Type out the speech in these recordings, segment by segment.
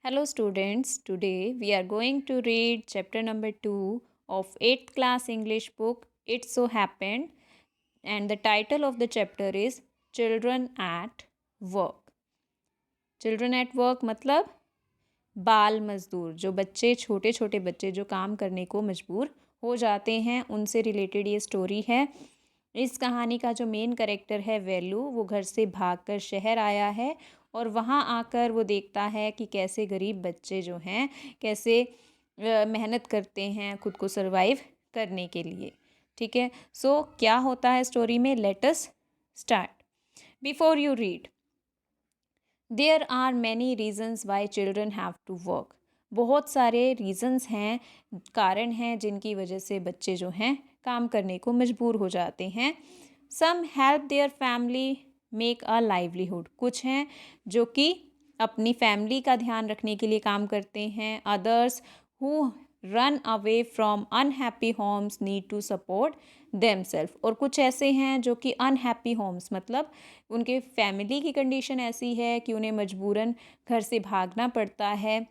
Hello students, today we are going to read chapter number 2 of 8th class English book It So Happened, and the title of the chapter is Children at Work. Children at work मतलब बाल मज़दूर, जो बच्चे छोटे छोटे बच्चे जो काम करने को मजबूर हो जाते हैं उनसे रिलेटेड ये स्टोरी है। इस कहानी का जो मेन कैरेक्टर है वेलू, वो घर से भागकर शहर आया है और वहाँ आकर वो देखता है कि कैसे गरीब बच्चे जो हैं कैसे मेहनत करते हैं खुद को सरवाइव करने के लिए। ठीक है, सो क्या होता है स्टोरी में, let us start. Before you read, there are many reasons why children have to work. बहुत सारे रीजन्स हैं, कारण हैं जिनकी वजह से बच्चे जो हैं काम करने को मजबूर हो जाते हैं। Some help their family make a livelihood, कुछ हैं जो कि अपनी फैमिली का ध्यान रखने के लिए काम करते हैं। Others who run away from unhappy homes need to support themselves, और कुछ ऐसे हैं जो कि अनहैप्पी होम्स मतलब उनके फैमिली की कंडीशन ऐसी है कि उन्हें मजबूरन घर से भागना पड़ता है।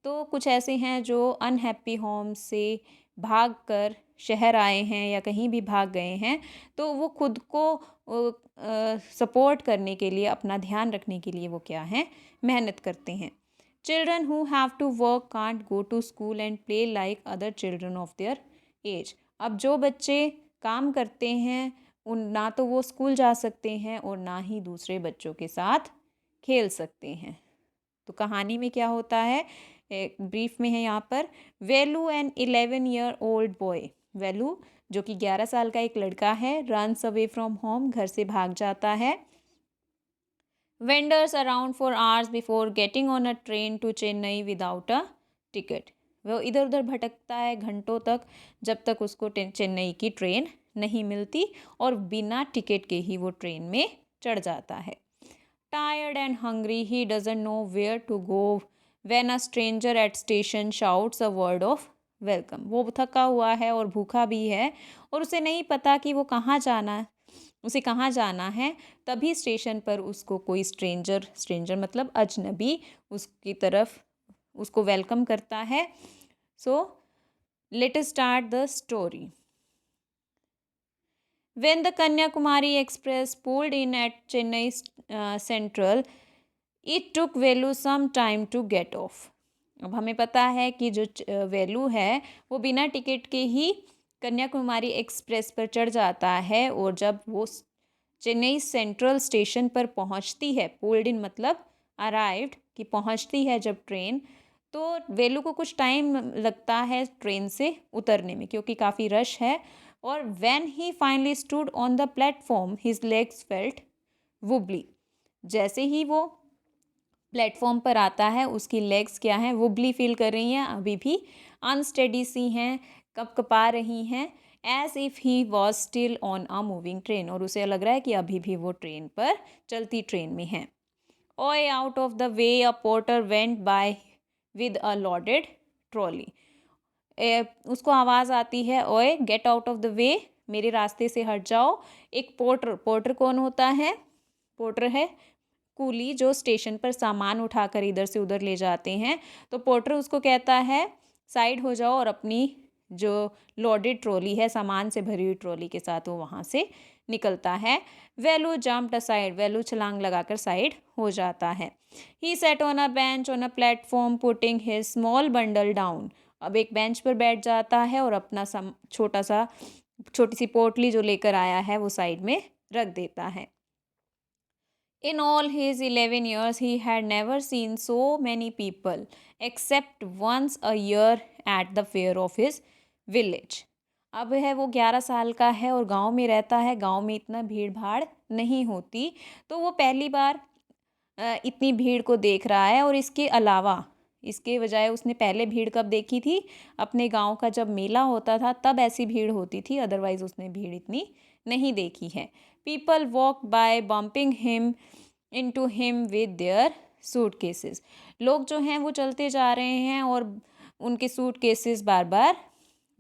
तो कुछ ऐसे हैं जो अनहैप्पी होम से भाग कर शहर आए हैं या कहीं भी भाग गए हैं, तो वो खुद को सपोर्ट करने के लिए, अपना ध्यान रखने के लिए वो क्या हैं, मेहनत करते हैं। Children who have to work can't go to school and play like other children of their age. अब जो बच्चे काम करते हैं उन ना तो वो स्कूल जा सकते हैं और ना ही दूसरे बच्चों के साथ खेल सकते हैं। तो कहानी में क्या होता है, एक ब्रीफ में है यहाँ पर। वेलू एन 11-year-old बॉय, वेलू जो कि 11 साल का एक लड़का है, रन्स अवे फ्रॉम होम, घर से भाग जाता है। Wanders around for hours before getting on a train to Chennai without a ticket. वो इधर उधर भटकता है घंटों तक, जब तक उसको चेन्नई की ट्रेन नहीं मिलती, और बिना टिकट के ही वो ट्रेन में चढ़ जाता है। Tired and hungry, he doesn't know where to go when a stranger at station shouts a word of welcome. वो थका हुआ है और भूखा भी है और उसे नहीं पता कि वो उसे कहाँ जाना है। तभी स्टेशन पर उसको कोई स्ट्रेंजर मतलब अजनबी उसकी तरफ उसको वेलकम करता है। So let us start the story. When the Kanyakumari Express pulled in at Chennai Central, it took Velu some time to get off. अब हमें पता है कि जो वेलू है वो बिना टिकट के ही कन्याकुमारी एक्सप्रेस पर चढ़ जाता है, और जब वो चेन्नई सेंट्रल स्टेशन पर पहुंचती है, पुल्ड इन मतलब अराइव्ड, कि पहुंचती है जब ट्रेन, तो वेलू को कुछ टाइम लगता है ट्रेन से उतरने में क्योंकि काफ़ी रश है। और when he finally stood on the platform, his legs felt wobbly. जैसे ही वो प्लेटफॉर्म पर आता है उसकी लेग्स क्या हैं, वुबली फील कर रही हैं, अभी भी अनस्टेडी सी हैं, कपकपा रही हैं, as if he was still on a moving train, और उसे लग रहा है कि अभी भी वो ट्रेन पर, चलती ट्रेन में है। ओए out of the way a porter went by with a loaded trolley. उसको आवाज़ आती है, ओए get out of the way, मेरे रास्ते से हट जाओ। एक पोर्टर कौन होता है, पोर्टर है कूली जो स्टेशन पर सामान उठाकर इधर से उधर ले जाते हैं। तो पोर्टर उसको कहता है साइड हो जाओ, और अपनी जो लोडेड ट्रॉली है, सामान से भरी हुई ट्रॉली के साथ वो वहाँ से निकलता है। वेलू जम्प्ड असाइड, वेलू छलांग लगाकर साइड हो जाता है। He sat on a bench on a platform putting his small bundle down. अब एक बेंच पर बैठ जाता है और अपना छोटी सी पोटली जो लेकर आया है वो साइड में रख देता है। In all his 11 years, he had never seen so many people except once a year at the fair of his village. अब है वो 11 साल का है और गांव में रहता है, गांव में इतना भीड़ भाड़ नहीं होती, तो वो पहली बार इतनी भीड़ को देख रहा है। और इसके अलावा, इसके बजाय उसने पहले भीड़ कब देखी थी, अपने गांव का जब मेला होता था तब ऐसी भीड़ होती थी, अदरवाइज़ उसने भीड़ इतनी नहीं देखी है। People walk bye bumping him into him with their suit cases. लोग जो हैं वो चलते जा रहे हैं और उनके सूट केसेस बार बार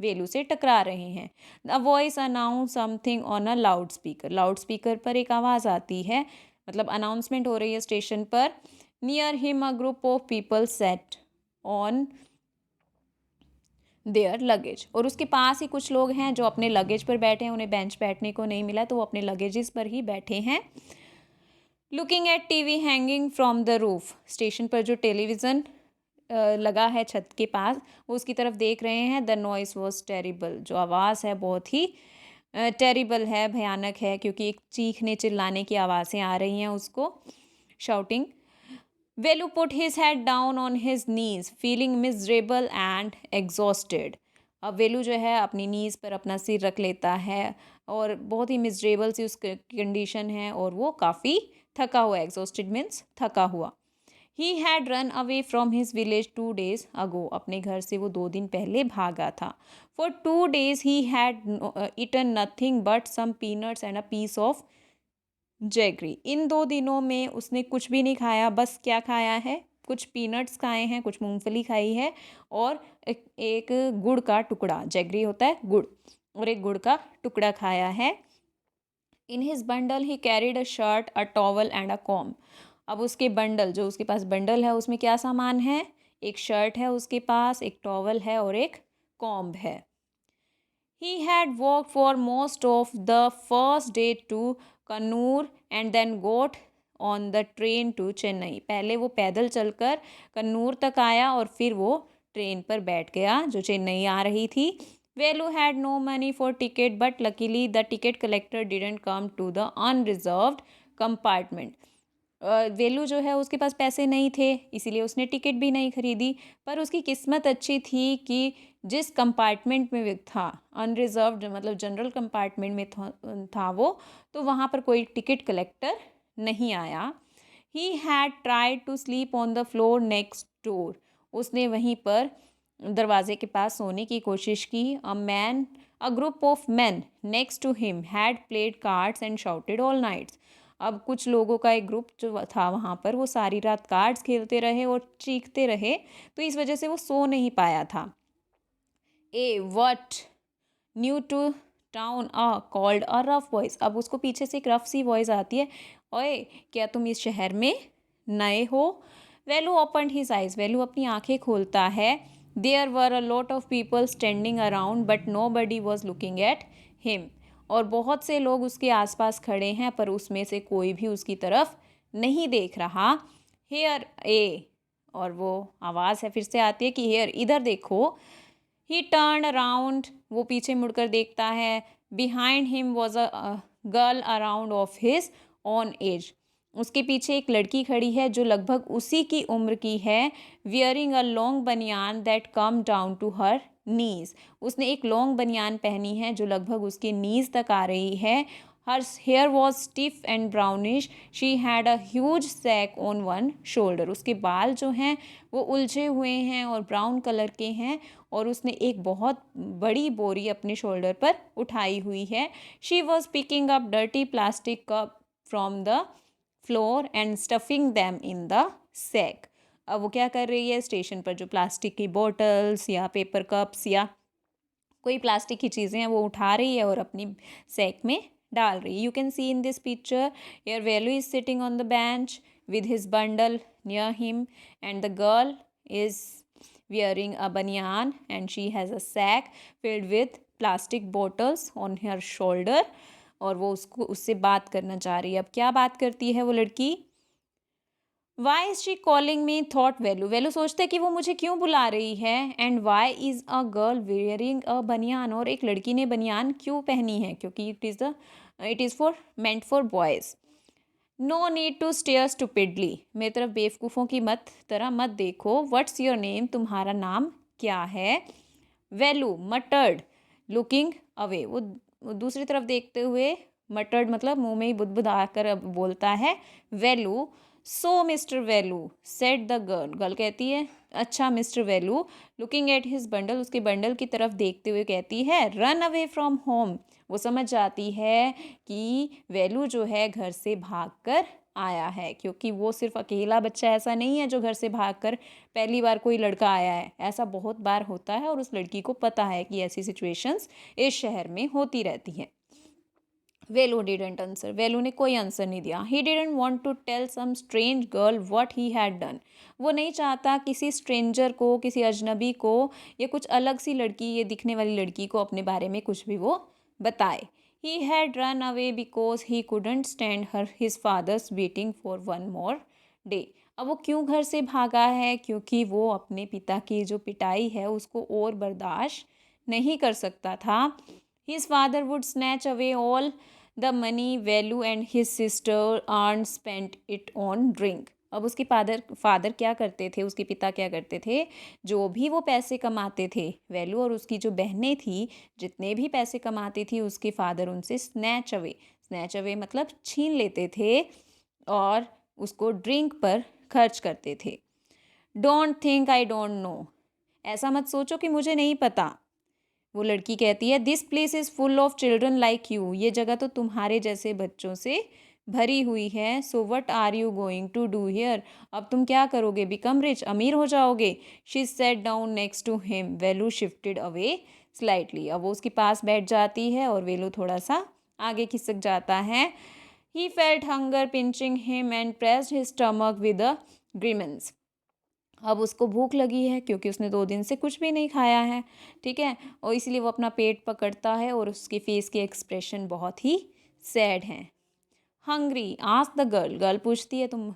वेलू से टकरा रहे हैं। The voice announce something on a loud speaker पर एक आवाज़ आती है, मतलब अनाउंसमेंट हो रही है स्टेशन पर, near him a group of people set on their luggage. और उसके पास ही कुछ लोग हैं जो अपने लगेज पर बैठे हैं, उन्हें बेंच बैठने को नहीं मिला तो वो अपने लगेजेस पर ही बैठे हैं। Looking at TV hanging from the roof. Station पर जो टेलीविज़न लगा है छत के पास, वो उसकी तरफ देख रहे हैं। The noise was terrible. जो आवाज़ है बहुत ही टेरिबल है, भयानक है, क्योंकि एक चीखने चिल्लाने की आवाज़ें आ रही हैं उसको, shouting. Velu put his head down on his knees feeling miserable and exhausted. अब वेलू जो है अपनी नीज़ पर अपना सिर रख लेता है और बहुत ही मिजरेबल सी उस कंडीशन है और वो काफ़ी थका हुआ, एग्जॉस्टेड मीन्स थका हुआ। He had run away from his village 2 days ago. अपने घर से वो 2 दिन पहले भागा था। For 2 days he had eaten nothing but some peanuts and a piece of jaggery. इन 2 दिनों में उसने कुछ भी नहीं खाया, बस क्या खाया है, कुछ पीनट्स खाए हैं, कुछ मूंगफली खाई है और एक गुड़ का टुकड़ा, जैगरी होता है गुड़, और एक गुड़ का टुकड़ा खाया है। In his bundle he carried a shirt, a towel and a com. अब उसके बंडल, जो उसके पास बंडल है उसमें क्या सामान है, एक शर्ट है उसके पास, एक टॉवल है और एक कॉम्ब है। He had walked for most of the first day to Kannur and then got on the train to Chennai. पहले वो पैदल चलकर कन्नूर तक आया और फिर वो ट्रेन पर बैठ गया जो चेन्नई आ रही थी। Velu had no money for ticket but luckily the ticket collector didn't come to the unreserved compartment. वेलू जो है उसके पास पैसे नहीं थे, इसीलिए उसने टिकट भी नहीं खरीदी। पर उसकी किस्मत अच्छी थी कि जिस कंपार्टमेंट में वो था, अनरिजर्व्ड मतलब जनरल कंपार्टमेंट में था वो, तो वहाँ पर कोई टिकट कलेक्टर नहीं आया। He had tried to sleep on the floor next door. उसने वहीं पर दरवाजे के पास सोने की कोशिश की। A group of man next to him had played cards and shouted all nights. अब कुछ लोगों का एक ग्रुप जो था वहाँ पर, वो सारी रात कार्ड्स खेलते रहे और चीखते रहे, तो इस वजह से वो सो नहीं पाया था। Hey what new to town a called a rough voice. अब उसको पीछे से एक रफ सी वॉइस आती है, ओए क्या तुम इस शहर में नए हो। Velu open his eyes. Velu अपनी आंखें खोलता है। There were a lot of people standing around but nobody was looking at him. और बहुत से लोग उसके आसपास खड़े हैं पर उसमें से कोई भी उसकी तरफ नहीं देख रहा। हेयर ए, और वो आवाज़ है फिर से आती है कि हेयर इधर देखो। ही टर्न अराउंड, वो पीछे मुड़कर देखता है। Behind him was a girl around of his own age. उसके पीछे एक लड़की खड़ी है जो लगभग उसी की उम्र की है। Wearing a long banian that come down to her knees. उसने एक लॉन्ग बनियान पहनी है जो लगभग उसके नीज तक आ रही है। Her hair was stiff and brownish. She had a huge sack on one shoulder. उसके बाल जो हैं वो उलझे हुए हैं और ब्राउन कलर के हैं और उसने एक बहुत बड़ी बोरी अपने शोल्डर पर उठाई हुई है। She was picking up dirty plastic cup from the floor and stuffing them in the sack. अब वो क्या कर रही है, स्टेशन पर जो प्लास्टिक की बॉटल्स या पेपर कप्स या कोई प्लास्टिक की चीज़ें हैं वो उठा रही है और अपनी सैक में डाल रही है। You can see in this picture your Velu is sitting on the bench with his bundle near him and the girl is wearing a banyan and she has a sack filled with plastic bottles on her shoulder और वो उससे बात करना चाह रही है। अब क्या बात करती है वो लड़की, why is she calling me thought Velu. Velu सोचता है कि वो मुझे क्यों बुला रही है। And why is a girl wearing a banian, और एक लड़की ने बनियान क्यों पहनी है, क्योंकि it is for meant for boys. No need to stare stupidly, मेरी तरफ बेवकूफ़ों की तरह मत देखो। व्हाट्स योर नेम, तुम्हारा नाम क्या है। वेलू मटर्ड लुकिंग अवे, वो दूसरी तरफ देखते हुए, मटर्ड मतलब मुंह में ही बुदबुदा कर अब बोलता है। Velu, so mister Velu said the girl. Girl कहती है अच्छा mister Velu. Looking at his bundle, उसके बंडल की तरफ देखते हुए कहती है रन अवे फ्रॉम होम। वो समझ जाती है कि वेलू जो है घर से भागकर आया है, क्योंकि वो सिर्फ अकेला बच्चा ऐसा नहीं है जो घर से भागकर पहली बार कोई लड़का आया है, ऐसा बहुत बार होता है और उस लड़की को पता है कि ऐसी सिचुएशंस इस शहर में होती रहती हैं। वेलू डिडेंट आंसर, वेलू ने कोई आंसर नहीं दिया। He didn't want to tell some strange girl what he had done, वो नहीं चाहता किसी स्ट्रेंजर को, किसी अजनबी को या कुछ अलग सी लड़की, ये दिखने वाली लड़की को अपने बारे में कुछ भी वो बताए। ही had run away because he couldn't stand her his father's beating for one more day. अब वो क्यों घर से भागा है? क्योंकि वो अपने पिता की जो पिटाई है उसको और बर्दाश्त नहीं कर सकता था। His father would snatch away all the money value and his sister earn spent it on drink. अब उसके फादर क्या करते थे, उसके पिता क्या करते थे, जो भी वो पैसे कमाते थे, वैल्यू और उसकी जो बहनें थी, जितने भी पैसे कमाती थी उसके फादर उनसे स्नैच अवे मतलब छीन लेते थे और उसको ड्रिंक पर खर्च करते थे। Don't think I don't know, ऐसा मत सोचो कि मुझे नहीं पता। वो लड़की कहती है this place is full of children like you, ये जगह तो तुम्हारे जैसे बच्चों से भरी हुई है। So what are you going to do here, अब तुम क्या करोगे? बिकम रिच, अमीर हो जाओगे। She sat down next to him, Velu shifted away slightly. अब वो उसके पास बैठ जाती है और वेलू थोड़ा सा आगे खिसक जाता है। He felt hunger pinching him and pressed his stomach with a grimace. अब उसको भूख लगी है क्योंकि उसने 2 दिन से कुछ भी नहीं खाया है, ठीक है, और इसलिए वो अपना पेट पकड़ता है और उसके फेस के एक्सप्रेशन बहुत ही सैड हैं। Hungry ask the girl, girl पूछती है तुम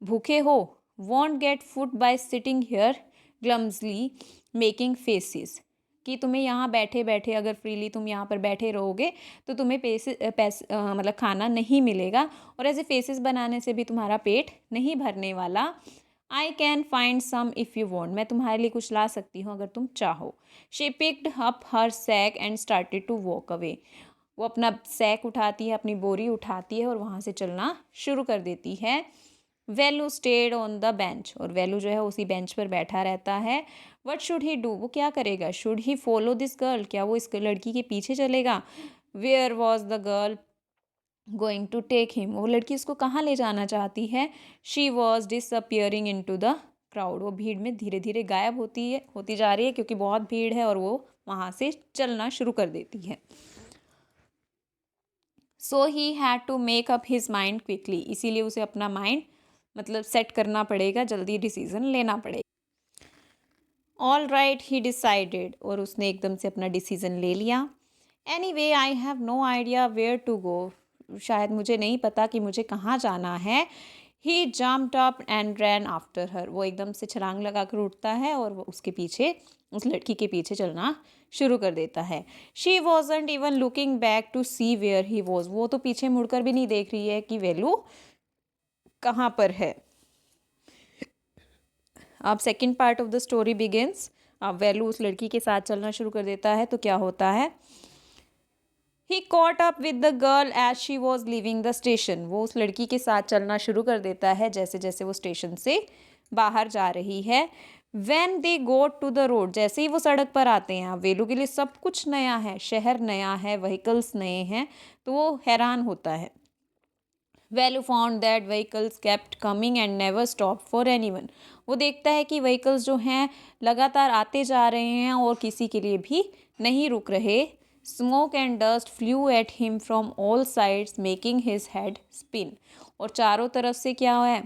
भूखे हो? Won't get food by sitting here glumly making faces, कि तुम्हें यहाँ बैठे बैठे अगर फ्रीली तुम यहाँ पर बैठे रहोगे तो तुम्हें मतलब खाना नहीं मिलेगा और ऐसे फेसेस बनाने से भी तुम्हारा पेट नहीं भरने वाला। I can find some if you want, मैं तुम्हारे लिए कुछ ला सकती हूँ अगर तुम चाहो। She picked up her sack and started to walk away, वो अपना सैक उठाती है, अपनी बोरी उठाती है और वहाँ से चलना शुरू कर देती है। वेलू स्टेड ऑन द बेंच, और वेलू जो है उसी बेंच पर बैठा रहता है। वट शुड ही डू, वो क्या करेगा? Should he follow this girl, क्या वो इस लड़की के पीछे चलेगा? Where was the girl going to take him, वो लड़की उसको कहाँ ले जाना चाहती है? She was disappearing into the crowd, वो भीड़ में धीरे धीरे गायब होती जा रही है क्योंकि बहुत भीड़ है और वो वहाँ से चलना शुरू कर देती है। So he had to make up his mind quickly, इसीलिए उसे अपना माइंड मतलब सेट करना पड़ेगा, जल्दी डिसीजन लेना पड़ेगा। ऑल राइट ही डिसाइडेड, और उसने एकदम से अपना डिसीजन ले लिया। Anyway I have no idea where to go, शायद मुझे नहीं पता कि मुझे कहाँ जाना है। He jumped up and ran after her, वो एकदम से छलांग लगा कर उठता है और वो उसके पीछे, उस लड़की के पीछे चलना शुरू कर देता है। She wasn't even looking back to see where he was, वो तो पीछे मुड़कर भी नहीं देख रही है कि वेलू कहाँ पर है। अब second part of the story begins. अब वेलू उस लड़की के साथ चलना शुरू कर देता है तो क्या होता है? He caught up with the girl as she was leaving the station, वो उस लड़की के साथ चलना शुरू कर देता है जैसे जैसे वो स्टेशन से बाहर जा रही है। When they go to the road, जैसे ही वो सड़क पर आते हैं, वेलू के लिए सब कुछ नया है, शहर नया है, व्हीकल्स नए हैं, तो वो हैरान होता है। Velu found that vehicles kept coming and never stopped for anyone, वो देखता है कि व्हीकल्स जो हैं लगातार आते जा रहे हैं और किसी के लिए भी नहीं रुक रहे। Smoke and dust flu at him from all sides making his head spin, और चारों तरफ से क्या है?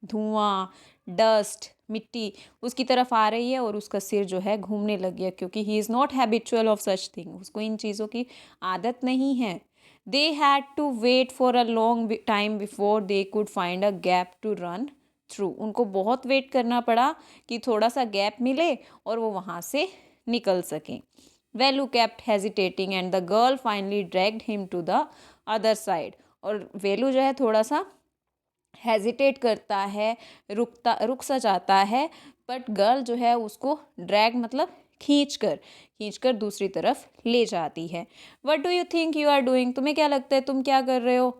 धुआं, डस्ट, मिट्टी उसकी तरफ आ रही है और उसका सिर जो है घूमने लग गया क्योंकि he is not habitual of such thing, उसको इन चीज़ों की आदत नहीं है। They had to wait for a long time before they could find a gap to run through, उनको बहुत वेट करना पड़ा कि थोड़ा सा गैप मिले और वो वहाँ से निकल सकें। Velu kept hesitating and the girl finally dragged him to the other side, और वेलू जो है थोड़ा सा हेजिटेट करता है, रुक सा जाता है, बट गर्ल जो है उसको ड्रैग मतलब खींच कर दूसरी तरफ ले जाती है। What do you think you are doing, तुम्हें क्या लगता है तुम क्या कर रहे हो?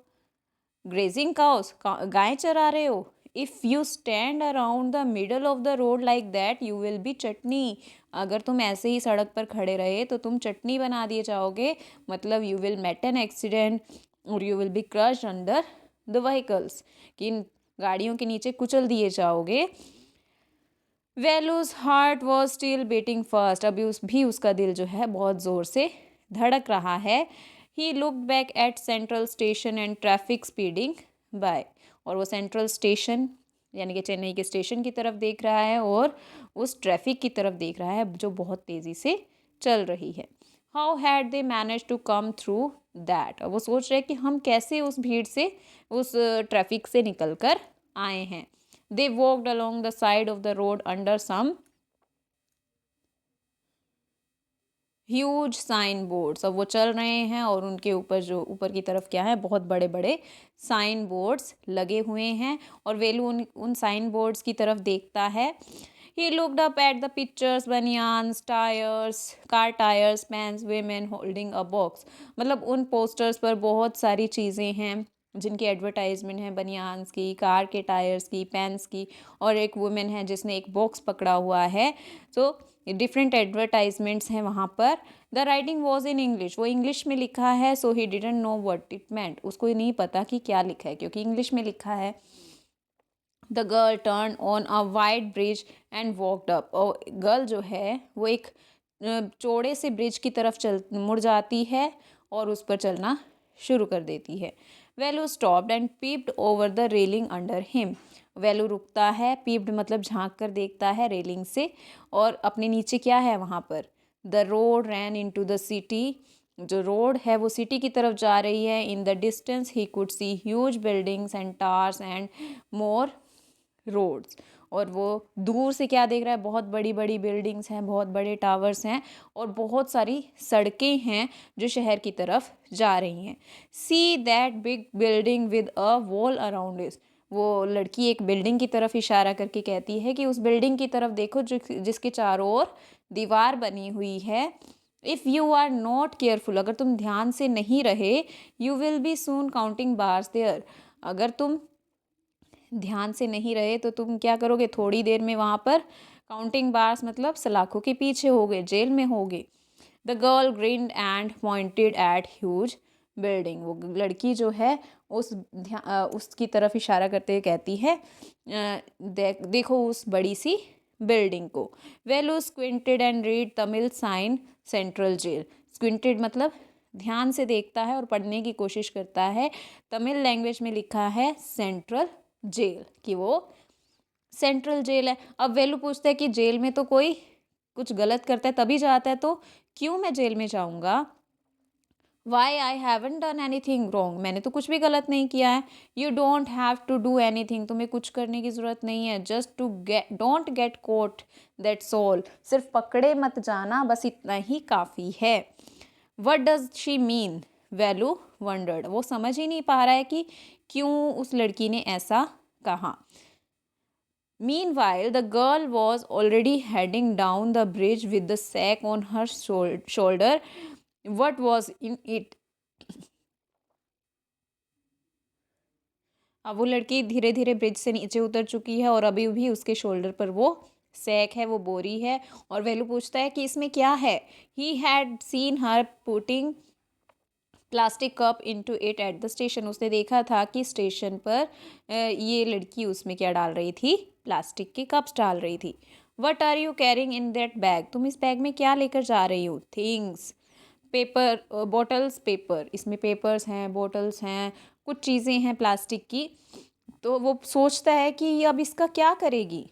ग्रेजिंग काउस, गाय चरा रहे हो? If you stand around the middle of the road like that you will be chutney, अगर तुम ऐसे ही सड़क पर खड़े रहे तो तुम चटनी बना दिए जाओगे, मतलब you will meet an accident और you will be crushed under the vehicles, कि इन गाड़ियों के नीचे कुचल दिए जाओगे। Velu's heart was still beating fast, अभी उसका दिल जो है बहुत ज़ोर से धड़क रहा है। He looked back at Central Station and traffic speeding by. और वो सेंट्रल स्टेशन यानी कि चेन्नई के स्टेशन की तरफ देख रहा है और उस ट्रैफिक की तरफ देख रहा है जो बहुत तेज़ी से चल रही है। How had they manage to come through that. वो सोच रहे कि हम कैसे उस भीड़ से, उस ट्रैफिक से निकल कर आए हैं। They walked along the side of the road under some huge signboards. अब वो चल रहे हैं और उनके ऊपर जो ऊपर की तरफ क्या है, बहुत बड़े बड़े साइन बोर्ड्स लगे हुए हैं और वेलू उन साइन बोर्ड्स की तरफ देखता है। He looked up at the pictures, banians, tyres, car tyres, pens, women holding a box. मतलब उन पोस्टर्स पर बहुत सारी चीज़ें हैं जिनकी एडवर्टाइजमेंट है, बनियान्स की, कार के टायर्स की, पेन्स की, और एक वुमेन है जिसने एक बॉक्स पकड़ा हुआ है। सो डिफरेंट एडवर्टाइजमेंट्स हैं वहाँ पर। The writing was in English, वो इंग्लिश में लिखा है। So he didn't know what it meant, उसको नहीं पता कि क्या लिखा है क्योंकि इंग्लिश में लिखा है। The girl turn on a wide bridge and walked up. और गर्ल जो है वो एक चौड़े से ब्रिज की तरफ मुड़ जाती है और उस पर चलना शुरू कर देती है। Velu stopped and peeped over the railing under him. Velu रुकता है, पीप्ड मतलब झांक कर देखता है रेलिंग से, और अपने नीचे क्या है वहाँ पर। The road ran into the city, जो रोड है वो सिटी की तरफ जा रही है। In the distance he could see huge buildings and towers and more roads. और वो दूर से क्या देख रहा है, बहुत बड़ी बड़ी बिल्डिंग्स हैं, बहुत बड़े टावर्स हैं और बहुत सारी सड़कें हैं जो शहर की तरफ जा रही हैं। See that big building with a wall around it. वो लड़की एक बिल्डिंग की तरफ इशारा करके कहती है कि उस बिल्डिंग की तरफ देखो जो जिसके चारों ओर दीवार बनी हुई है। If you are not careful, अगर तुम ध्यान से नहीं रहे, you will be soon counting bars there. अगर तुम ध्यान से नहीं रहे तो तुम क्या करोगे, थोड़ी देर में वहाँ पर काउंटिंग बार्स मतलब सलाखों के पीछे होगे, जेल में होगे। The girl grinned and pointed at huge building. वो लड़की जो है उसकी तरफ इशारा करते हुए कहती है देखो उस बड़ी सी बिल्डिंग को। Velu squinted and read Tamil sign central jail. Squinted मतलब ध्यान से देखता है और पढ़ने की कोशिश करता है। तमिल लैंग्वेज में लिखा है सेंट्रल जेल, कि वो सेंट्रल जेल है। अब वेलू पूछता है कि जेल में तो कोई कुछ गलत करता है तभी जाता है, तो क्यों मैं जेल में जाऊंगा। Why I haven't done anything wrong, मैंने तो कुछ भी गलत नहीं किया है। You don't have to do anything, तुम्हें कुछ करने की ज़रूरत नहीं है। Just to get don't get caught that's all, सिर्फ पकड़े मत जाना, बस इतना ही काफ़ी है। What does she mean, Velu wondered. वो समझ ही नहीं पा रहा है कि क्यों उस लड़की ने ऐसा कहा। Meanwhile, the girl was already heading down the bridge with the sack on her shoulder. What was in it? अब वो लड़की धीरे धीरे ब्रिज से नीचे उतर चुकी है और अभी भी उसके शोल्डर पर वो सैक है, वो बोरी है। और वेलू पूछता है कि इसमें क्या है। He had seen her putting plastic cup into it at the station. उसने देखा था कि स्टेशन पर ये लड़की उसमें क्या डाल रही थी, प्लास्टिक के कप्स डाल रही थी। What are you carrying in that bag, तुम इस बैग में क्या लेकर जा रही हो। थिंग्स, पेपर, बॉटल्स, पेपर, इसमें पेपर्स हैं, बॉटल्स हैं, कुछ चीज़ें हैं प्लास्टिक की। तो वो सोचता है कि अब इसका क्या करेगी।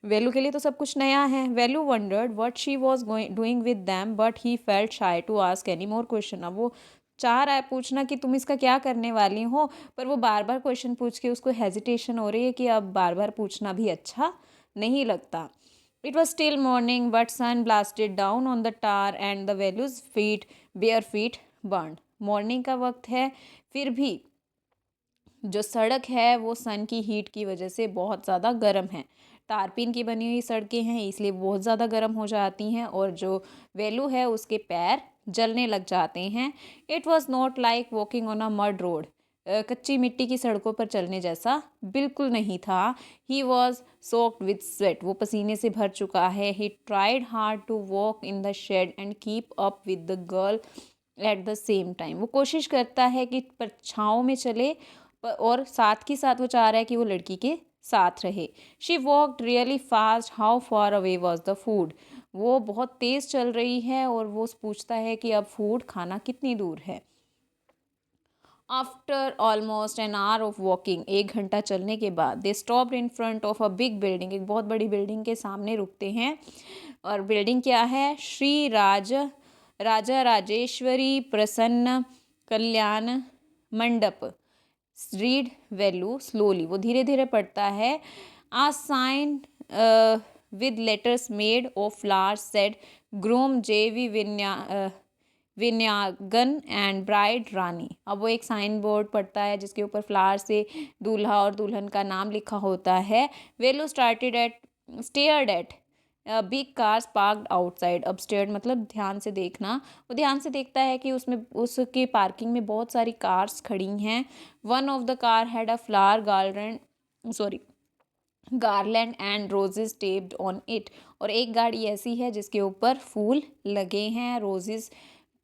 वेलू के लिए तो सब कुछ नया है। Velu wondered what she was doing with them but he felt shy to ask any more question. अब वो चाह रहा है पूछना कि तुम इसका क्या करने वाली हो, पर वो बार बार क्वेश्चन पूछ के उसको हेजिटेशन हो रही है कि अब बार बार पूछना भी अच्छा नहीं लगता। It was still morning but sun blasted down on the tar and the Velu's feet bare feet burn. Morning का वक्त है, फिर भी जो सड़क है वो सन की हीट की वजह से बहुत ज़्यादा गर्म है। तारपीन की बनी हुई सड़कें हैं इसलिए बहुत ज़्यादा गर्म हो जाती हैं और जो वेलू है उसके पैर जलने लग जाते हैं। It was not like walking on a mud road. कच्ची मिट्टी की सड़कों पर चलने जैसा बिल्कुल नहीं था। He was soaked with sweat, वो पसीने से भर चुका है। He tried hard to walk in the shade and keep up with the girl at the same time. वो कोशिश करता है कि परछाओं में चले और साथ ही साथ वो चाह रहा है कि वो लड़की के साथ रहे। She walked really fast, how far away was the food. वो बहुत तेज़ चल रही है और वो पूछता है कि अब फूड खाना कितनी दूर है। After almost an hour of walking, 1 घंटा चलने के बाद, they stopped in front of a big building, एक बहुत बड़ी बिल्डिंग के सामने रुकते हैं। और बिल्डिंग क्या है? श्री राजा राजेश्वरी प्रसन्न कल्याण मंडप। रीड वेलू स्लोली, वो धीरे धीरे पढ़ता है। A sign with letters made of flowers said groom J V Vinayagan and bride रानी। अब वो एक साइन बोर्ड पढ़ता है जिसके ऊपर फ्लावर से दूल्हा और दुल्हन का नाम लिखा होता है। Velu stared at big cars parked outside. अब स्टेयर्ड मतलब ध्यान से देखना। वो ध्यान से देखता है कि उसकी पार्किंग में बहुत सारी कार्स खड़ी हैं। One of the car had a flower garland and roses taped on it. और एक गाड़ी ऐसी है जिसके ऊपर फूल लगे हैं, रोजेस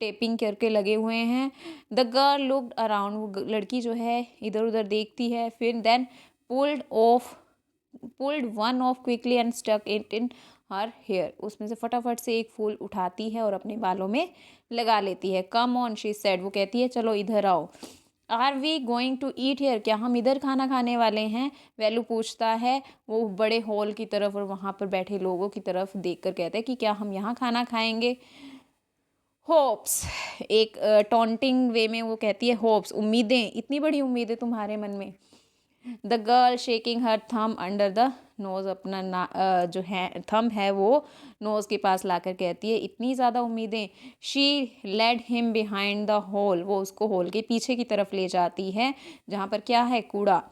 टेपिंग करके लगे हुए हैं। द गर्ल लुक्ड अराउंड, वो लड़की जो है इधर उधर देखती है। फिर then pulled one off quickly and stuck it in her hair, उसमें से फटाफट से एक फूल उठाती है और अपने बालों में लगा लेती है। कम ऑन शी सेड, वो कहती है चलो इधर आओ। Are we going to eat here, क्या हम इधर खाना खाने वाले हैं? वेलू पूछता है, वो बड़े हॉल की तरफ और वहाँ पर बैठे लोगों की तरफ देख कर कहते हैं कि क्या हम यहाँ खाना खाएंगे? होप्स, एक टॉन्टिंग वे में वो कहती है होप्स, उम्मीदें, इतनी बड़ी उम्मीदें तुम्हारे मन में। द गर्ल शेकिंग हर थम अंडर द नोज, अपना जो है थम है वो नोज के पास लाकर कहती है इतनी ज़्यादा उम्मीदें। She led him behind the hole, वो उसको होल के पीछे की तरफ ले जाती है जहाँ पर क्या है? कूड़ा।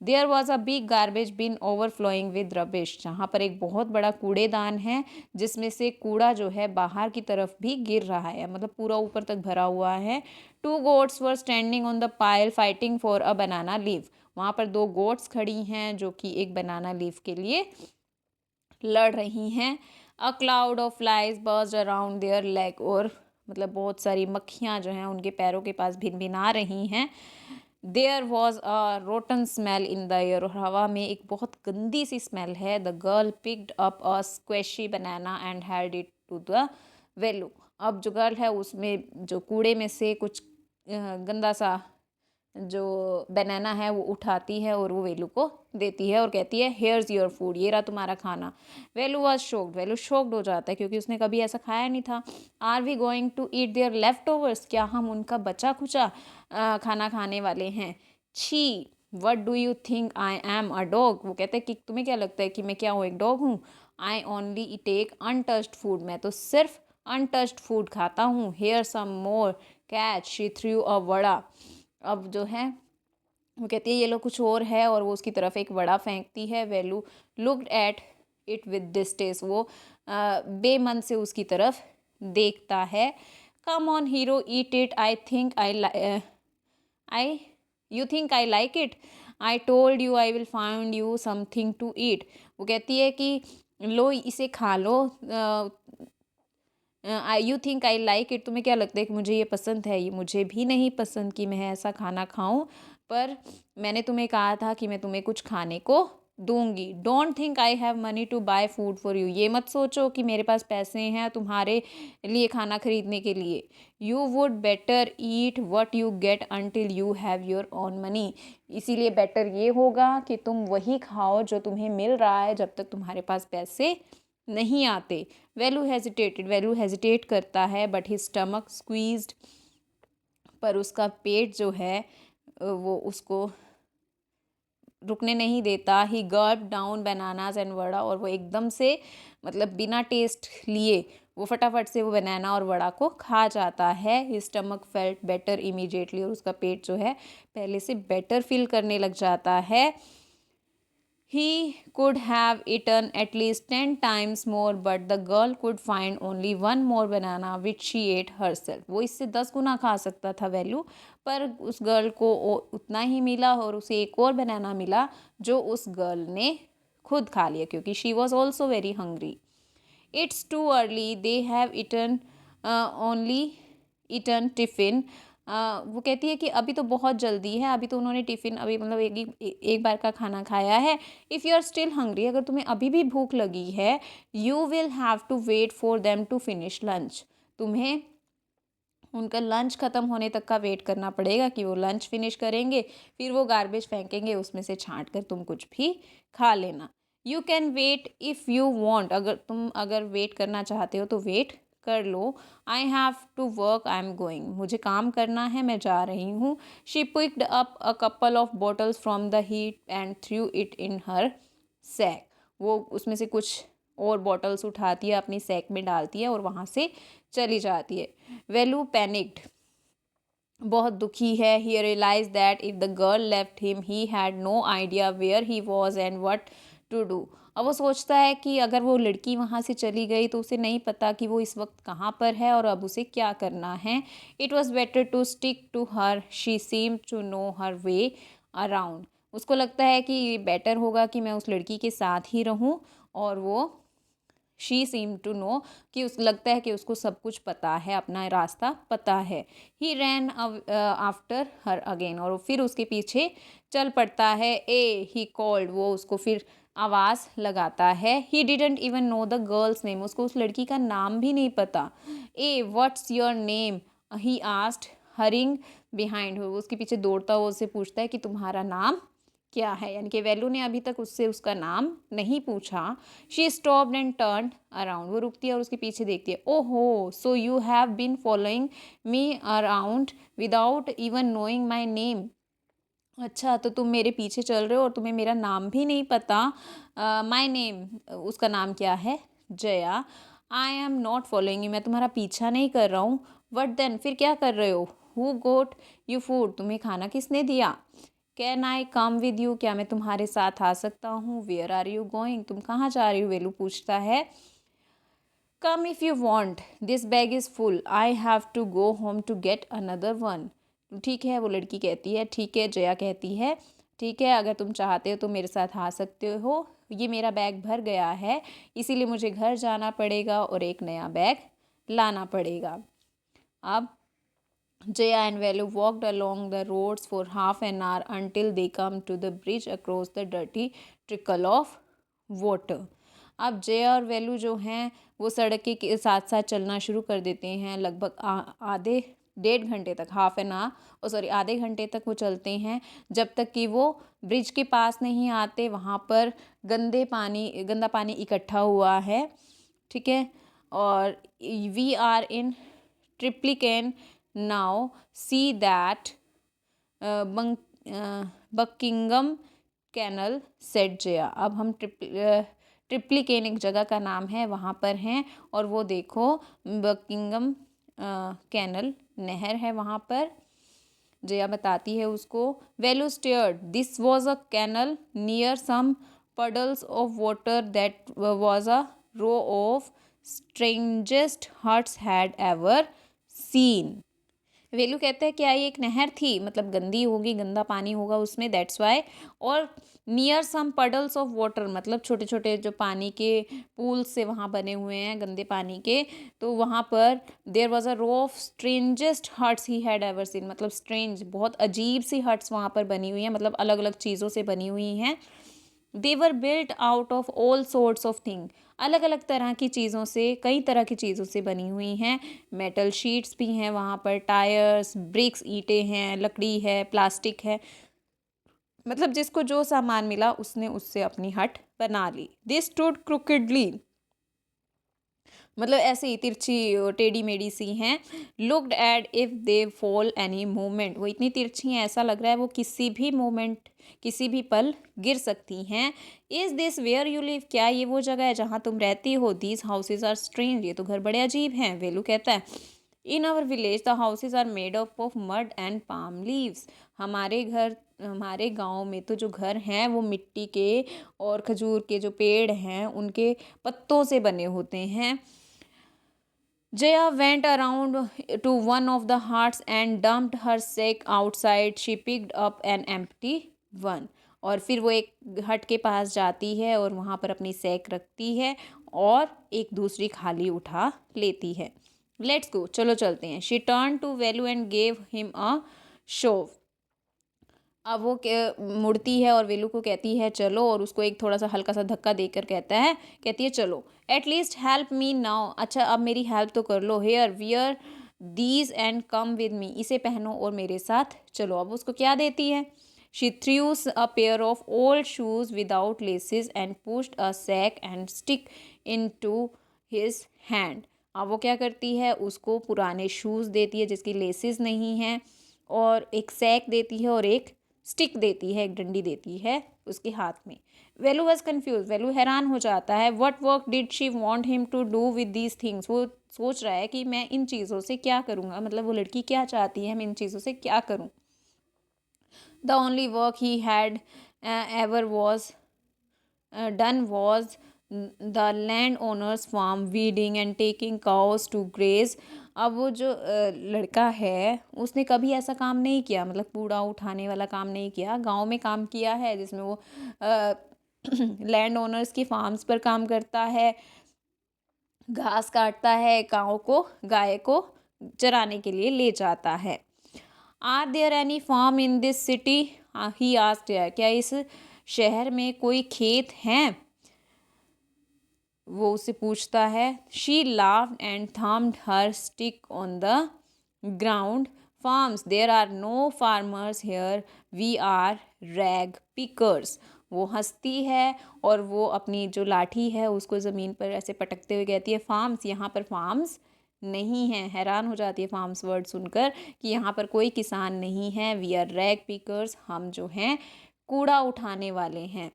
There was a big garbage bin overflowing with rubbish, जहाँ पर एक बहुत बड़ा कूड़ेदान है जिसमें से कूड़ा जो है बाहर की तरफ भी गिर रहा है, मतलब पूरा ऊपर तक भरा हुआ है। To goats were standing on the pile fighting for a banana leave, वहाँ पर 2 गोट्स खड़ी हैं जो कि एक बनाना लीफ के लिए लड़ रही हैं। A cloud of flies burst around their leg, और मतलब बहुत सारी मक्खियाँ जो हैं उनके पैरों के पास भिनभिना रही हैं। There was a rotten smell in the air, और हवा में एक बहुत गंदी सी स्मेल है। The girl picked up a squashy banana and had it to the Velu, अब जो गर्ल है उसमें जो कूड़े में से कुछ गंदा सा जो बनाना है वो उठाती है और वो वेलू को देती है और कहती है हेयर्स योर फूड, ये रहा तुम्हारा खाना। वेलू वॉज शॉक्ड, वेलू शॉक्ड हो जाता है क्योंकि उसने कभी ऐसा खाया नहीं था। Are we going to eat their leftovers, क्या हम उनका बचा खुचा खाना खाने वाले हैं? छी, what do you think I am a dog, वो कहते हैं कि तुम्हें क्या लगता है कि मैं क्या हूँ? एक डॉग हूँ। I only take untouched food, मैं तो सिर्फ अनटच्ड फूड खाता हूँ। Here some more catch, she threw a vada, अब जो है वो कहती है ये लो कुछ और है, और वो उसकी तरफ एक वड़ा फेंकती है। Velu looked at it with distaste, वो बेमन से उसकी तरफ देखता है। Come on hero eat it, I you think I like it, I told you I will find you something to eat, वो कहती है कि लो इसे खा लो, you think I like it, तुम्हें क्या लगता है कि मुझे ये पसंद है? ये मुझे भी नहीं पसंद कि मैं ऐसा खाना खाऊं, पर मैंने तुम्हें कहा था कि मैं तुम्हें कुछ खाने को दूंगी। Don't think I have money to buy food for you, ये मत सोचो कि मेरे पास पैसे हैं तुम्हारे लिए खाना खरीदने के लिए। You would better eat what you get until you have your own money, इसीलिए बेटर ये होगा कि तुम वही खाओ जो तुम्हें मिल रहा है जब तक तुम्हारे पास पैसे नहीं आते। वेलू हेजिटेटेड, वेलू हेजिटेट करता है, बट हिज स्टमक स्क्वीज्ड, पर उसका पेट जो है वो उसको रुकने नहीं देता। He gulped down bananas and vada, और वो एकदम से मतलब बिना टेस्ट लिए वो फटाफट से वो बनाना और वड़ा को खा जाता है। His stomach felt better immediately, और उसका पेट जो है पहले से बेटर फील करने लग जाता है। He could have eaten at least 10 times more, but the girl could find only one more banana which she ate herself. वो इससे 10 गुना खा सकता था वैल्यू, पर उस गर्ल को उतना ही मिला और उसे एक और बनाना मिला जो उस गर्ल ने खुद खा लिया क्योंकि she was also very hungry. It's too early, they have only eaten tiffin. वो कहती है कि अभी तो बहुत जल्दी है, अभी तो उन्होंने टिफ़िन अभी मतलब एक बार का खाना खाया है। If you are still hungry, अगर तुम्हें अभी भी भूख लगी है, you will have to wait for them to finish lunch. तुम्हें उनका लंच ख़त्म होने तक का वेट करना पड़ेगा कि वो लंच फिनिश करेंगे, फिर वो गार्बेज फेंकेंगे, उसमें से छांट कर तुम कुछ भी खा लेना। You can wait if you want, अगर वेट करना चाहते हो तो वेट कर लो। I have to work, I am going, मुझे काम करना है, मैं जा रही हूँ। She picked up a couple of bottles from the heap and threw it in her sack. वो उसमें से कुछ और बॉटल्स उठाती है, अपनी सैक में डालती है और वहाँ से चली जाती है। वेलू पैनिक्ड, बहुत दुखी है। He realise that if the girl left him he had no idea where he was and what to do. अब वो सोचता है कि अगर वो लड़की वहाँ से चली गई तो उसे नहीं पता कि वो इस वक्त कहाँ पर है और अब उसे क्या करना है। It was better to stick to her, she seem to know her way around. उसको लगता है कि ये बेटर होगा कि मैं उस लड़की के साथ ही रहूं, और वो शी सीम टू नो, कि उस लगता है कि उसको सब कुछ पता है, अपना रास्ता पता है। ही रैन आफ्टर हर अगेन, और फिर उसके पीछे चल पड़ता है। ए ही कॉल्ड, वो उसको फिर आवाज़ लगाता है। He didn't even know the girl's name, उसको उस लड़की का नाम भी नहीं पता। Hey what's your name, he asked hurrying behind her, उसके पीछे दौड़ता हुआ उससे पूछता है कि तुम्हारा नाम क्या है, यानी कि वेलू ने अभी तक उससे उसका नाम नहीं पूछा। She stopped and turn around, वो रुकती है और उसके पीछे देखती है। ओहो, so you have been following me around without even knowing my name. अच्छा, तो तुम मेरे पीछे चल रहे हो और तुम्हें मेरा नाम भी नहीं पता। माई नेम, उसका नाम क्या है, Jaya. I am not following you, मैं तुम्हारा पीछा नहीं कर रहा हूँ। वट देन, फिर क्या कर रहे हो। हु गोट यू फूड, तुम्हें खाना किसने दिया। Can I come with you, क्या मैं तुम्हारे साथ आ सकता हूँ। वेयर आर यू गोइंग, तुम कहाँ जा रही हो, वेलू पूछता है। Come if you want, this bag is full, I have to go home to get another one. ठीक है, वो लड़की कहती है ठीक है, जया कहती है ठीक है, अगर तुम चाहते हो तो मेरे साथ आ सकते हो, ये मेरा बैग भर गया है, इसीलिए मुझे घर जाना पड़ेगा और एक नया बैग लाना पड़ेगा। अब Jaya and Velu walked along the roads for half an hour until they come to the bridge across the dirty trickle of water. अब जया और वेलू जो हैं वो सड़क के साथ साथ चलना शुरू कर देते हैं। लगभग आधे 1.5 घंटे तक, आधे घंटे तक वो चलते हैं, जब तक कि वो ब्रिज के पास नहीं आते। वहाँ पर गंदा पानी इकट्ठा हुआ है, ठीक है। और we are in Triplicane now, see that Buckingham canal, said Jaya. अब हम ट्रिप्लिकेन एक जगह का नाम है, वहाँ पर हैं, और वो देखो बकिंगम कैनल नहर है वहाँ पर। जया बताती है उसको। Velu stared, this was a canal near some puddles of water that was a row of strangest huts had ever seen. वेलू कहते हैं क्या ये एक नहर थी, मतलब गंदी होगी, गंदा पानी होगा उसमें, दैट्स वाई। और near some puddles of water, मतलब छोटे छोटे जो पानी के पूल से वहाँ बने हुए हैं गंदे पानी के, तो वहाँ पर there was a row of strangest huts he had ever seen, मतलब स्ट्रेंज, बहुत अजीब सी हट्स वहाँ पर बनी हुई हैं, मतलब अलग अलग चीज़ों से बनी हुई हैं। They were built out of all sorts of thing, अलग अलग तरह की चीज़ों से, कई तरह की चीज़ों से बनी हुई हैं। मेटल शीट्स भी हैं वहाँ पर, टायर्स, ब्रिक्स, ईंटें हैं, लकड़ी है, प्लास्टिक है, मतलब जिसको जो सामान मिला उसने उससे अपनी हट बना ली। दे स्टूड क्रुकेडली, मतलब ऐसे ही तिरछी टेढ़ी मेढ़ी सी हैं। Looked at if they fall any moment, वो इतनी तिरछी हैं ऐसा लग रहा है वो किसी भी मोमेंट, किसी भी पल गिर सकती हैं। Is this where you live, क्या ये वो जगह है जहाँ तुम रहती हो। दीज हाउसेज आर स्ट्रेंज, ये तो घर बड़े अजीब हैं। वेलू कहता है in our village the houses are made up of mud and palm leaves, हमारे गांव में तो जो घर हैं वो मिट्टी के और खजूर के जो पेड़ हैं उनके पत्तों से बने होते हैं। Jaya went around to one of the huts and dumped her sack outside. She picked up an empty one. और फिर वो एक हट के पास जाती है और वहाँ पर अपनी सैक रखती है और एक दूसरी खाली उठा लेती है। लेट्स गो, चलो चलते हैं। She turn to Velu and gave him a shove. अब वो मुड़ती है और वेलू को कहती है चलो, और उसको एक थोड़ा सा हल्का सा धक्का देकर कहती है चलो, at least help me now, अच्छा अब मेरी हेल्प तो कर लो। Here wear these and come with me, इसे पहनो और मेरे साथ चलो। अब उसको क्या देती है? She throws a pair of old shoes without laces and pushed a sack and stick into his hand. अब वो क्या करती है? उसको पुराने शूज़ देती है जिसकी लेसेस नहीं हैं, और एक सैक देती है और एक स्टिक देती है, एक डंडी देती है उसके हाथ में। वेलू वॉज कन्फ्यूज, वेलू हैरान हो जाता है। What work did she want him to do with these things, वो सोच रहा है कि मैं इन चीज़ों से क्या करूँगा, मतलब वो लड़की क्या चाहती है, मैं इन चीज़ों से क्या करूँ। The only work he had ever was done was the landowner's farm, weeding and taking cows to graze। अब वो जो लड़का है उसने कभी ऐसा काम नहीं किया, मतलब कूड़ा उठाने वाला काम नहीं किया। गांव में काम किया है जिसमें वो लैंड ओनर्स की फार्म्स पर काम करता है, घास काटता है, गाँव को, गाय को चराने के लिए ले जाता है। Are there any farm in this city, he asked, क्या इस शहर में कोई खेत हैं? वो उससे पूछता है। She laughed and thumped her stick on the ground. Farms, there are no farmers here, we are rag pickers. वो हंसती है और वो अपनी जो लाठी है उसको ज़मीन पर ऐसे पटकते हुए कहती है फार्म्स, यहाँ पर फार्म्स नहीं हैं। हैरान हो जाती है फार्म्स वर्ड सुनकर कि यहाँ पर कोई किसान नहीं है। वी आर रैग पिकर्स, हम जो हैं कूड़ा उठाने वाले हैं।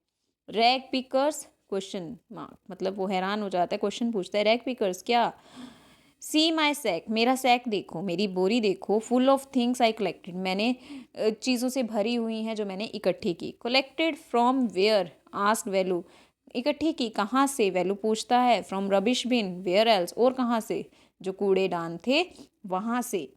रैग पिकर्स क्वेश्चन मार्क, मतलब वो हैरान हो जाता है, क्वेश्चन पूछता है रैग पिकर्स क्या? सी माई सैक, मेरा सैक देखो, मेरी बोरी देखो। Full of things I collected, मैंने चीज़ों से भरी हुई हैं जो मैंने इकट्ठी की। Collected from where asked Velu, इकट्ठी की कहाँ से? वेलू पूछता है। From rubbish bin, where else, और कहाँ से? जो कूड़ेदान थे वहाँ से।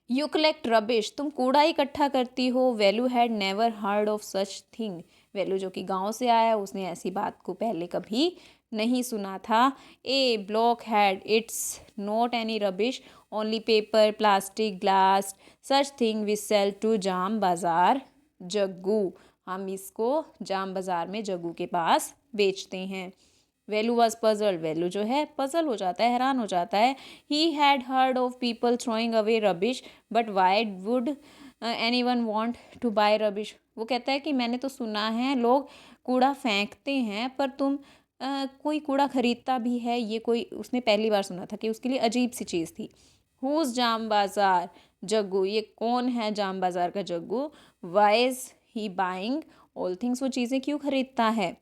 यू कलेक्ट रबिश, तुम कूड़ा इकट्ठा करती हो। Velu had never heard of such thing, Velu जो कि गांव से आया है उसने ऐसी बात को पहले कभी नहीं सुना था। A blockhead it's not any rubbish, only paper, plastic, glass, such thing we sell to Jam Bazaar Jaggu, हम इसको जाम बाज़ार में जग्गू के पास बेचते हैं। वेलू वॉज पजल्ड, वेलू जो है पजल हो जाता है, हैरान हो जाता है। He had heard of people throwing away rubbish, but why would anyone want to buy rubbish. वो कहता है कि मैंने तो सुना है लोग कूड़ा फेंकते हैं, पर तुम कोई कूड़ा खरीदता भी है, ये कोई उसने पहली बार सुना था कि उसके लिए अजीब सी चीज़ थी। हुज जाम बाज़ार जग्गू, ये कौन है जाम बाज़ार का Jaggu? Why is he buying all things, वो चीज़ें क्यों खरीदता है?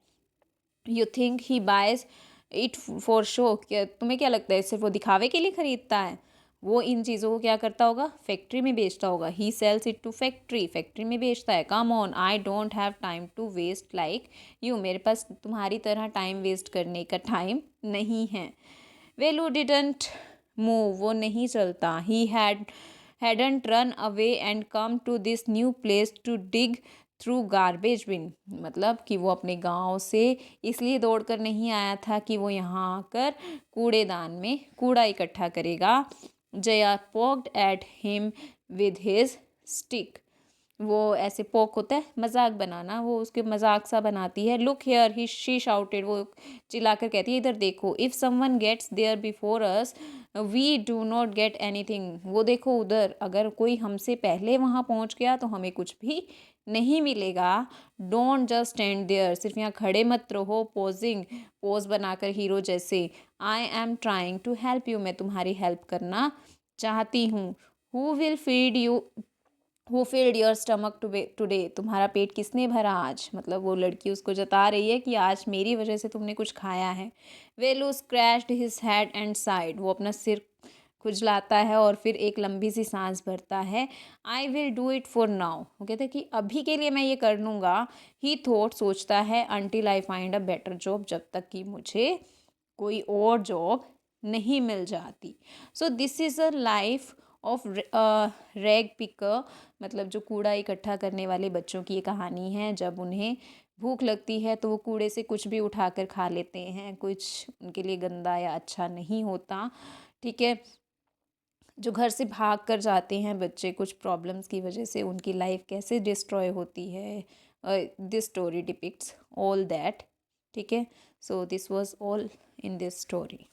You think he buys it for show, क्या तुम्हें क्या लगता है सिर्फ वो दिखावे के लिए खरीदता है? वो इन चीज़ों को क्या करता होगा? फैक्ट्री में बेचता होगा। He sells it to factory, factory में बेचता है। Come on, I don't have time to waste like you, मेरे पास तुम्हारी तरह टाइम वेस्ट करने का टाइम नहीं है। वेलू डिडंट मूव, वो नहीं चलता। He hadn't run away and come to this new place to dig through garbage bin, मतलब कि वो अपने गांव से इसलिए दौड़कर नहीं आया था कि वो यहाँ आकर कूड़ेदान में कूड़ा इकट्ठा करेगा। Jaya poked at him with his stick, वो ऐसे पोक होता है मजाक बनाना, वो उसके मजाक सा बनाती है। Look here he she shouted, वो चिल्लाकर कहती है इधर देखो। If someone gets there before us we do not get anything, वो देखो उधर, अगर कोई हमसे पहले वहाँ पहुँच गया तो हमें कुछ भी नहीं मिलेगा। डोंट जस्ट स्टैंड देयर, सिर्फ यहाँ खड़े मत रहो पोजिंग, पोज बनाकर हीरो जैसे। I am trying to help you, मैं तुम्हारी हेल्प करना चाहती हूँ। Who will feed you, who filled your stomach today, तुम्हारा पेट किसने भरा आज? मतलब वो लड़की उसको जता रही है कि आज मेरी वजह से तुमने कुछ खाया है। Velu scratched his head and sighed, वो अपना सिर खुजलाता है और फिर एक लंबी सी सांस भरता है। I will do it for now, वो कहते हैं कि अभी के लिए मैं ये कर लूँगा। ही थॉट, सोचता है, until I find a better job, जब तक कि मुझे कोई और जॉब नहीं मिल जाती। So this is a life of rag picker, मतलब जो कूड़ा इकट्ठा करने वाले बच्चों की ये कहानी है। जब उन्हें भूख लगती है तो वो कूड़े से कुछ भी उठाकर खा लेते हैं, कुछ उनके लिए गंदा या अच्छा नहीं होता। ठीक है। जो घर से भाग कर जाते हैं बच्चे कुछ प्रॉब्लम्स की वजह से, उनकी लाइफ कैसे डिस्ट्रॉय होती है, this story depicts all that. ठीक है, so this was all in this story.